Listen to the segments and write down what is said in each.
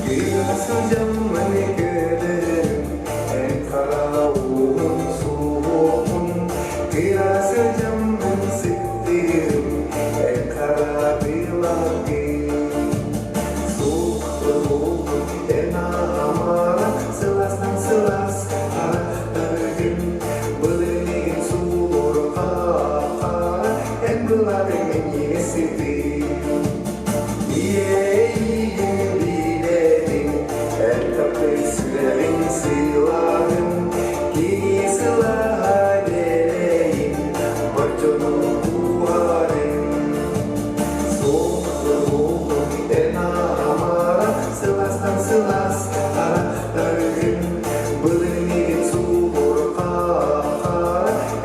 Biraz zaman giderim en karavun soğukun. Biraz zaman siktirim en kara bilagi. Soğuk en amarak selas dan selas harapin beli sur kata en belagi menyisiti. Selas harapin beli sur kata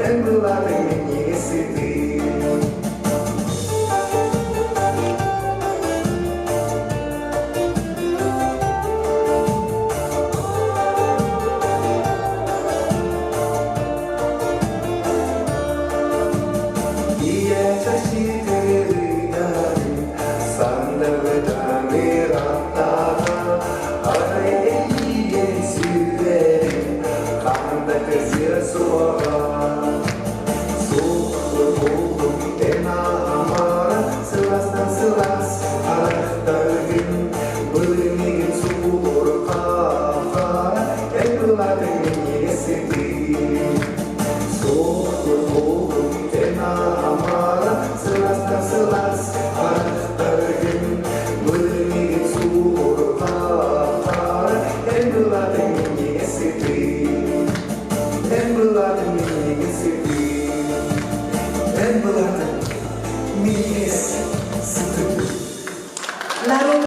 en belagi menyisiti. Ia 자식들이 나를 산다고 미랍다 아래에 예수를 간다고 지어소라 소금 에나마라 슬라스 슬라스 알아다긴 불리긴 수고로가 엔글라든 예수들 소금 에나마라 슬라스 슬라스 알아다긴 불리긴 수고로가 엔글라든 예수들 엔글라든 예수들 엔글라든 예수들